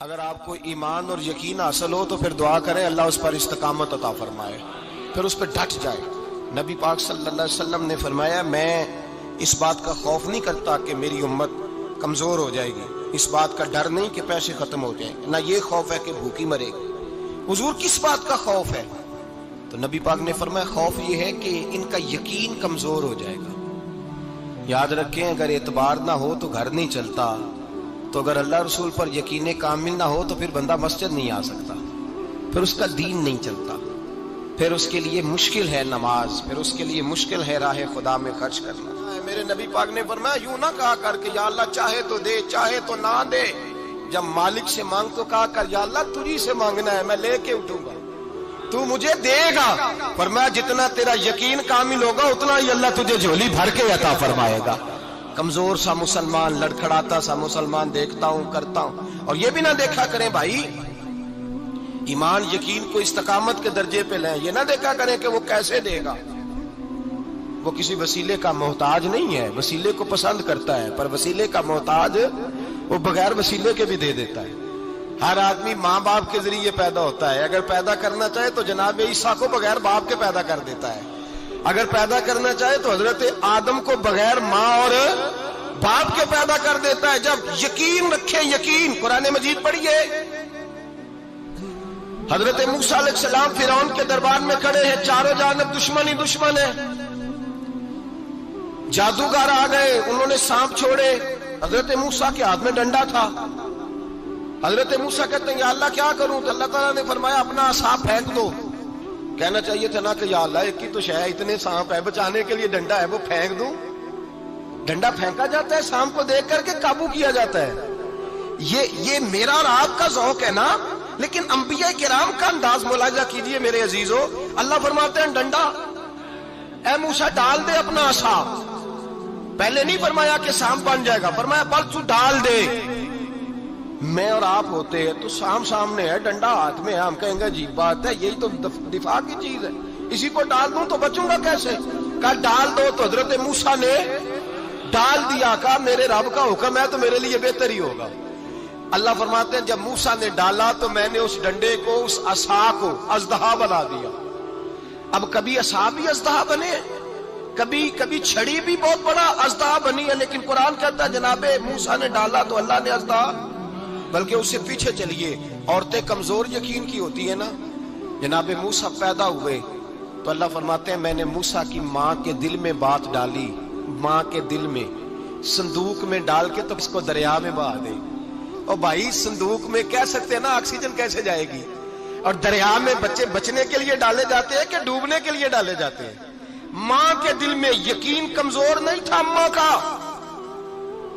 اگر آپ کو ایمان اور یقین حاصل ہو تو پھر دعا کریں اللہ اس پر استقامت عطا فرمائے، پھر اس پہ ڈٹ جائے۔ نبی پاک صلی اللہ علیہ وسلم نے فرمایا میں اس بات کا خوف نہیں کرتا کہ میری امت کمزور ہو جائے گی، اس بات کا ڈر نہیں کہ پیسے ختم ہو جائیں، نہ یہ خوف ہے کہ بھوکی مرے گی۔ حضور کس بات کا خوف ہے؟ تو نبی پاک نے فرمایا خوف یہ ہے کہ ان کا یقین کمزور ہو جائے گا۔ یاد رکھیں اگر اعتبار نہ ہو تو گھر نہیں چلتا، تو اگر اللہ رسول پر یقین کامل نہ ہو تو پھر بندہ مسجد نہیں آ سکتا، پھر اس کا دین نہیں چلتا، پھر اس کے لیے مشکل ہے نماز، پھر اس کے لیے مشکل ہے راہ خدا میں خرچ کرنا۔ میرے نبی پاک نے فرمایا یوں نہ کہا کر کہ یا اللہ چاہے تو دے چاہے تو نہ دے، جب مالک سے مانگ تو کہا کر یا اللہ تجھی سے مانگنا ہے، میں لے کے اٹھوں گا، تو مجھے دے گا۔ فرمایا جتنا تیرا یقین کامل ہوگا اتنا ہی اللہ تجھے جھولی بھر کے عطا فرمائے گا۔ کمزور سا مسلمان، لڑکھڑاتا سا مسلمان دیکھتا ہوں کرتا ہوں، اور یہ بھی نہ دیکھا کریں بھائی ایمان یقین کو استقامت کے درجے پہ لیں، یہ نہ دیکھا کریں کہ وہ کیسے دے گا، وہ کسی وسیلے کا محتاج نہیں ہے، وسیلے کو پسند کرتا ہے، پر وسیلے کا محتاج وہ بغیر وسیلے کے بھی دے دیتا ہے۔ ہر آدمی ماں باپ کے ذریعے پیدا ہوتا ہے، اگر پیدا کرنا چاہے تو جناب عیسیٰ کو بغیر باپ کے پیدا کر دیتا ہے، اگر پیدا کرنا چاہے تو حضرت آدم کو بغیر ماں اور باپ کے پیدا کر دیتا ہے۔ جب یقین رکھیں، یقین، قرآن مجید پڑھیے، حضرت موسیٰ علیہ السلام فرعون کے دربار میں کھڑے ہیں، چاروں جانب دشمن ہی دشمن ہے، جادوگر آ گئے، انہوں نے سانپ چھوڑے، حضرت موسیٰ کے ہاتھ میں ڈنڈا تھا، حضرت موسیٰ کہتے ہیں یا اللہ کیا کروں؟ تو اللہ تعالیٰ نے فرمایا اپنا عصا پھینک دو۔ کہنا چاہیے تھا نا کہ یا اللہ ایک ہی تو شے ہے، اتنے سانپ ہے، بچانے کے لیے ڈنڈا ہے وہ پھینک دوں؟ ڈنڈا پھینکا جاتا ہے، سانپ کو دیکھ کر کے قابو کیا جاتا ہے۔ یہ میرا اور آپ کا ذوق ہے نا، لیکن انبیاء کرام کا انداز ملاحظہ کیجئے میرے عزیزو۔ اللہ فرماتے ہیں ڈنڈا، اے موسیٰ ڈال دے اپنا عصا، پہلے نہیں فرمایا کہ سانپ بن جائے گا، فرمایا بس تو ڈال دے۔ میں اور آپ ہوتے ہیں تو سامنے ہے، ڈنڈا ہاتھ میں ہے، ہم کہیں گے عجیب بات ہے، یہی تو دفاع کی چیز ہے، اسی کو ڈال دوں تو بچوں گا کیسے؟ کہا ڈال دو، تو حضرت موسیٰ نے ڈال دیا، کہا میرے رب کا حکم ہے تو میرے لیے بہتر ہی ہوگا۔ اللہ فرماتے ہیں جب موسیٰ نے ڈالا تو میں نے اس ڈنڈے کو، اس عصا کو اژدہا بنا دیا۔ اب کبھی عصا بھی اژدہا بنے، کبھی چھڑی بھی بہت بڑا اژدہا بنی ہے، لیکن قرآن کہتا ہے جناب موسیٰ نے ڈالا تو اللہ نے اژدہا، بلکہ اس سے پیچھے چلیے، عورتیں کمزور یقین کی ہوتی ہیں نا، جناب موسیٰ پیدا ہوئے تو اللہ فرماتے ہیں میں نے موسیٰ کی ماں کے دل میں بات ڈالی، ماں کے دل میں، صندوق میں ڈال کے تو اس کو دریا میں بہا دے۔ اور بھائی صندوق میں کہہ سکتے ہیں نا آکسیجن کیسے جائے گی، اور دریا میں بچے بچنے کے لیے ڈالے جاتے ہیں کہ ڈوبنے کے لیے ڈالے جاتے ہیں؟ ماں کے دل میں یقین کمزور نہیں تھا اماں کا۔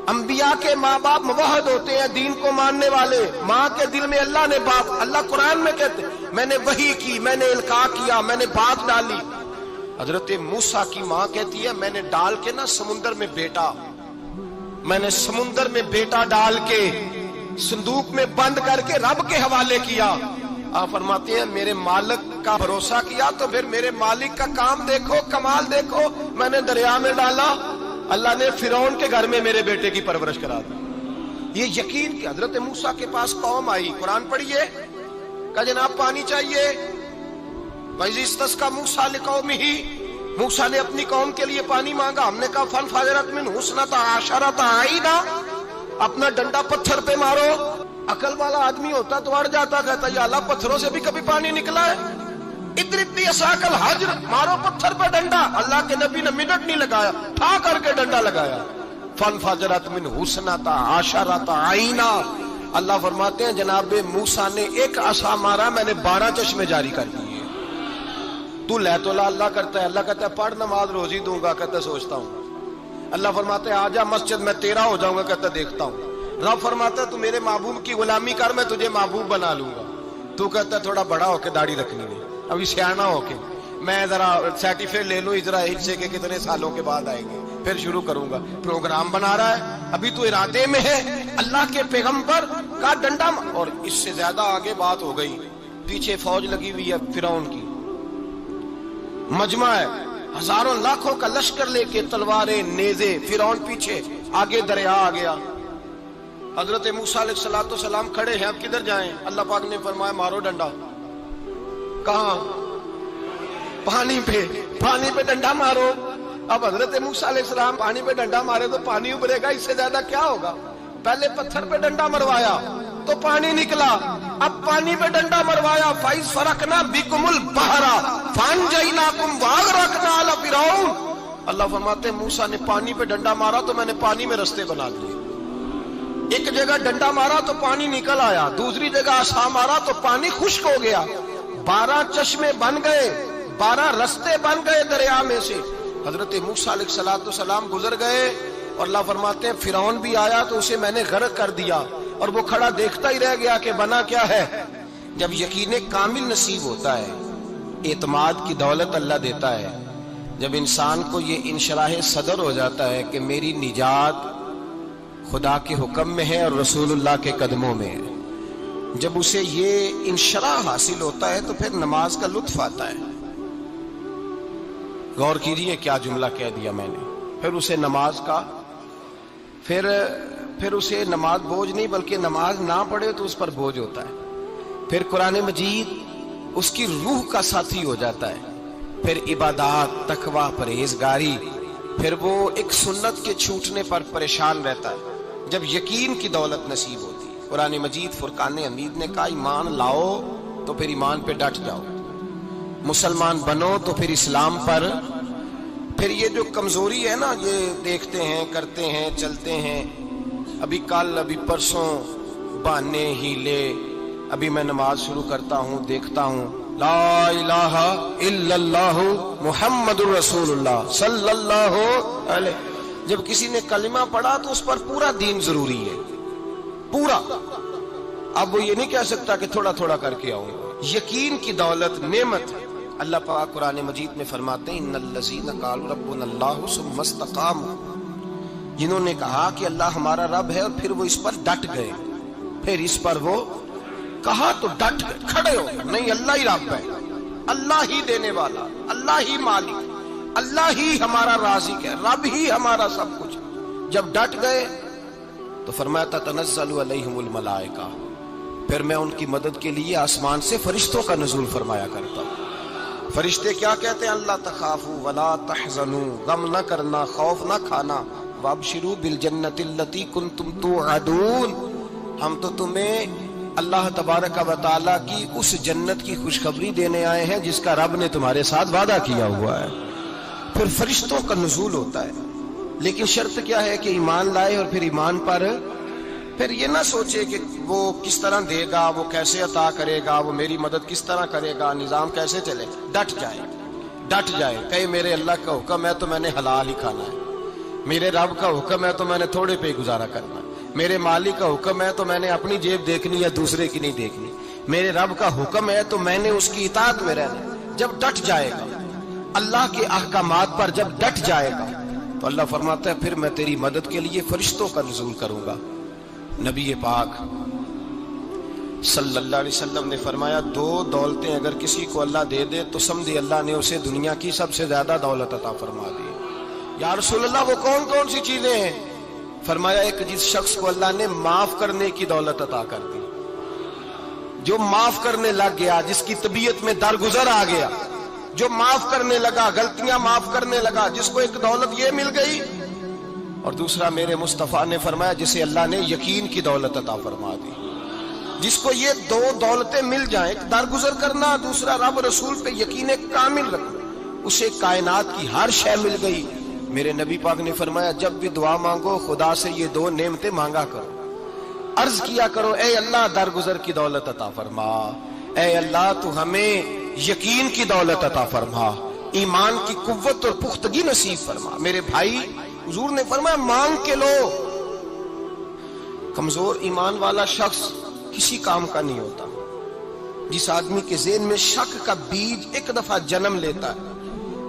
انبیاء کے ماں باپ موحد ہوتے ہیں، دین کو ماننے والے، ماں کے دل میں اللہ نے بات، اللہ قرآن میں کہتے میں نے وحی کی، میں نے القاء کیا، میں نے بات ڈالی۔ حضرت موسیٰ کی ماں کہتی ہے میں نے ڈال کے نا سمندر میں بیٹا، میں نے سمندر میں بیٹا ڈال کے صندوق میں بند کر کے رب کے حوالے کیا۔ آپ فرماتے ہیں میرے مالک کا بھروسہ کیا تو پھر میرے مالک کا کام دیکھو، کمال دیکھو، میں نے دریا میں ڈالا، اللہ نے فرعون کے گھر میں میرے بیٹے کی پرورش کرا دی۔ یہ یقین کہ حضرت موسیٰ کے پاس قوم آئی، قرآن پڑھیے، کہا جناب پانی چاہیے، وَإِذِ اسْتَسْقَىٰ مُوسَىٰ لِقَوْمِهِ، موسیٰ نے اپنی قوم کے لیے پانی مانگا، ہم نے کہا فَانْفَجَرَتْ مِنْهُ اثْنَتَا عَشَرَةَ عَيْنًا، اپنا ڈنڈا پتھر پہ مارو۔ عقل والا آدمی ہوتا تو اڑ جاتا، کہتا یا اللہ پتھروں سے بھی کبھی پانی نکلا ہے؟ اضرب بعصاک الحجر، مارو پتھر پہ ڈنڈا۔ اللہ کے نبی نے منٹ نہیں لگایا، ٹھا کر کے ڈنڈا لگایا، فانفجرت منہ اثنتا عشرۃ عینا۔ اللہ فرماتے ہیں جناب موسیٰ نے ایک عصا مارا، میں نے 12 چشمے جاری کر دیے۔ تو لے تو لا اللہ کرتا ہے، اللہ کہتا ہے پڑھ نماز روزی دوں گا، کہتا ہے سوچتا ہوں۔ اللہ فرماتے ہیں آجا مسجد میں تیرا ہو جاؤں گا، کہتا ہے دیکھتا ہوں۔ رب فرماتا ہے تو میرے محبوب کی غلامی کر، میں تجھے محبوب بنا لوں گا۔ تو کہتا ہے تھوڑا بڑا ہو کے داڑھی رکھنی ہے، ابھی سیانا ہو کے میں ذرا سرٹیفکیٹ لے لوں اجرا حصے کے کتنے سالوں کے بعد آئیں گے، پھر شروع کروں گا۔ پروگرام بنا رہا ہے، ابھی تو ارادے میں ہے۔ اللہ کے پیغمبر کا ڈنڈا، اور اس سے زیادہ آگے بات ہو گئی، پیچھے فوج لگی ہوئی ہے فرعون کی، مجمع ہے، ہزاروں لاکھوں کا لشکر لے کے، تلواریں نیزے، فرعون پیچھے، آگے دریا آ گیا۔ حضرت موسیٰ علیہ السلام کھڑے ہیں، اب کدھر جائیں؟ اللہ پاک نے فرمایا مارو ڈنڈا۔ کہاں؟ پانی پہ ڈنڈا مارو۔ اب حضرت موسیٰ علیہ السلام پانی پہ ڈنڈا مارے تو پانی ابھرے گا، اس سے زیادہ کیا ہوگا؟ پہلے پتھر پہ ڈنڈا مروایا تو پانی نکلا، اب پانی پہ ڈنڈا مروایا فَإِذْ فَرَقْنَا بِكُمُ الْبَحْرَ فَأَنْجَيْنَاكُمْ وَأَغْرَقْنَا آلَ فِرْعَوْنَ۔ اللہ فرماتے ہیں موسیٰ نے پانی پہ ڈنڈا مارا تو میں نے پانی میں رستے بنا دیے۔ ایک جگہ ڈنڈا مارا تو پانی نکل آیا، دوسری جگہ عصا مارا تو پانی خشک ہو گیا، 12 چشمے بن گئے، 12 رستے بن گئے دریا میں سے۔ حضرت موسیٰ علیہ السلام گزر گئے اور اللہ فرماتے ہیں فرعون بھی آیا تو اسے میں نے غرق کر دیا، اور وہ کھڑا دیکھتا ہی رہ گیا کہ بنا کیا ہے۔ جب یقین کامل نصیب ہوتا ہے، اعتماد کی دولت اللہ دیتا ہے، جب انسان کو یہ انشراح صدر ہو جاتا ہے کہ میری نجات خدا کے حکم میں ہے اور رسول اللہ کے قدموں میں ہے، جب اسے یہ انشراح حاصل ہوتا ہے تو پھر نماز کا لطف آتا ہے۔ غور کیجیے کیا جملہ کہہ دیا میں نے۔ پھر اسے نماز کا پھر اسے نماز بوجھ نہیں، بلکہ نماز نہ پڑھے تو اس پر بوجھ ہوتا ہے۔ پھر قرآن مجید اس کی روح کا ساتھی ہو جاتا ہے، پھر عبادات، تقوی، پرہیزگاری، پھر وہ ایک سنت کے چھوٹنے پر پریشان رہتا ہے جب یقین کی دولت نصیب ہوتی ہے۔ قرآن مجید فرقان حمید نے کہا ایمان لاؤ تو پھر ایمان پہ ڈٹ جاؤ، مسلمان بنو تو پھر اسلام پر۔ پھر یہ جو کمزوری ہے نا، یہ دیکھتے ہیں، کرتے ہیں، چلتے ہیں، ابھی کل، ابھی پرسوں، بہانے، ہیلے، ابھی میں نماز شروع کرتا ہوں، دیکھتا ہوں لا الہ الا اللہ محمد الرسول اللہ صلی اللہ علیہ۔ جب کسی نے کلمہ پڑھا تو اس پر پورا دین ضروری ہے، پورا۔ اب وہ یہ نہیں کہہ سکتا کہ تھوڑا تھوڑا کر کے آؤں۔ یقین کی دولت نعمت ہے۔ اللہ پاک قرآن مجید میں فرماتے ہیں ان الذین قالوا ربنا اللہ ثم استقاموا، جنہوں نے کہا کہ اللہ ہمارا رب ہے اور پھر وہ اس پر ڈٹ گئے، پھر اس پر وہ کہا تو ڈٹ گئے، کھڑے ہو گئے، نہیں اللہ ہی رب ہے، اللہ ہی دینے والا، اللہ ہی مالک، اللہ ہی ہمارا رازق ہے، رب ہی ہمارا سب کچھ۔ جب ڈٹ گئے تو فرمایا تتنزل علیہم الملائکہ، پھر میں ان کی مدد کے لیے آسمان سے فرشتوں کا نزول فرمایا کرتا ہوں۔ فرشتے کیا کہتے ہیں؟ اللہ تخافوا ولا تحزنوا، غم نہ کرنا، خوف نہ کھانا، وابشروا بالجنۃ التی کنتم توعدون، ہم تو تمہیں اللہ تبارک و تعالیٰ کی اس جنت کی خوشخبری دینے آئے ہیں جس کا رب نے تمہارے ساتھ وعدہ کیا ہوا ہے۔ پھر فرشتوں کا نزول ہوتا ہے، لیکن شرط کیا ہے کہ ایمان لائے، اور پھر ایمان پر پھر یہ نہ سوچے کہ وہ کس طرح دے گا، وہ کیسے عطا کرے گا، وہ میری مدد کس طرح کرے گا، نظام کیسے چلے۔ ڈٹ جائے کہے میرے اللہ کا حکم ہے تو میں نے حلال ہی کھانا ہے، میرے رب کا حکم ہے تو میں نے تھوڑے پہ گزارا کرنا ہے، میرے مالک کا حکم ہے تو میں نے اپنی جیب دیکھنی یا دوسرے کی نہیں دیکھنی، میرے رب کا حکم ہے تو میں نے اس کی اطاعت میں رہنا۔ جب ڈٹ جائے گا اللہ کے احکامات پر، جب ڈٹ جائے گا تو اللہ فرماتا ہے پھر میں تیری مدد کے لیے فرشتوں کا نزول کروں گا۔ نبی پاک صلی اللہ علیہ وسلم نے فرمایا 2 دولتیں اگر کسی کو اللہ دے دے تو سمجھے اللہ نے اسے دنیا کی سب سے زیادہ دولت عطا فرما دی۔ یا رسول اللہ وہ کون کون سی چیزیں ہیں؟ فرمایا ایک جس شخص کو اللہ نے معاف کرنے کی دولت عطا کر دی، جو معاف کرنے لگ گیا، جس کی طبیعت میں درگزر آ گیا، جو معاف کرنے لگا، غلطیاں معاف کرنے لگا، جس کو ایک دولت یہ مل گئی۔ اور دوسرا میرے مصطفیٰ نے فرمایا جسے اللہ نے یقین کی دولت عطا فرما دی۔ جس کو یہ 2 دولتیں مل جائیں، ایک درگزر کرنا، دوسرا رب رسول پہ یقین کامل رکھنا، اسے کائنات کی ہر شے مل گئی۔ میرے نبی پاک نے فرمایا جب بھی دعا مانگو خدا سے یہ 2 نعمتیں مانگا کرو، عرض کیا کرو اے اللہ درگزر کی دولت عطا فرما، اے اللہ تو ہمیں یقین کی دولت عطا فرما، ایمان کی قوت اور پختگی نصیب فرما۔ میرے بھائی حضور نے فرمایا مانگ کے لو۔ کمزور ایمان والا شخص کسی کام کا نہیں ہوتا۔ جس آدمی کے ذہن میں شک کا بیج ایک دفعہ جنم لیتا ہے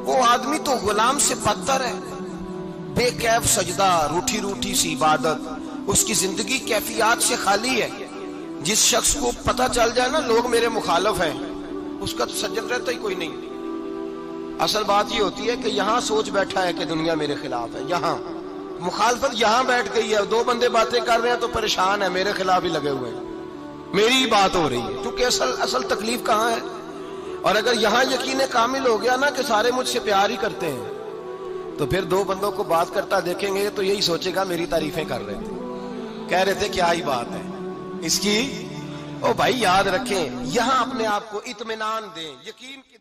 وہ آدمی تو غلام سے بدتر ہے۔ بے کیف سجدہ، روٹھی روٹھی سی عبادت، اس کی زندگی کیفیات سے خالی ہے۔ جس شخص کو پتہ چل جائے نا لوگ میرے مخالف ہیں، اس کا تو سجد رہتا ہی کوئی نہیں۔ اصل بات یہ ہوتی ہے کہ یہاں سوچ بیٹھا ہے کہ دنیا میرے خلاف ہے، یہاں مخالفت یہاں بیٹھ گئی ہے، دو بندے باتیں کر رہے ہیں تو پریشان ہے، میرے خلاف ہی لگے ہوئے ہیں، میری ہی بات ہو رہی ہے، کیونکہ اصل تکلیف کہاں ہے؟ اور اگر یہاں یقین کامل ہو گیا نا کہ سارے مجھ سے پیار ہی کرتے ہیں، تو پھر دو بندوں کو بات کرتا دیکھیں گے تو یہی سوچے گا میری تعریفیں کر رہے تھے، کہہ رہے تھے کیا ہی بات ہے اس کی۔ او بھائی یاد رکھیں، یہاں اپنے آپ کو اطمینان دیں، یقین کی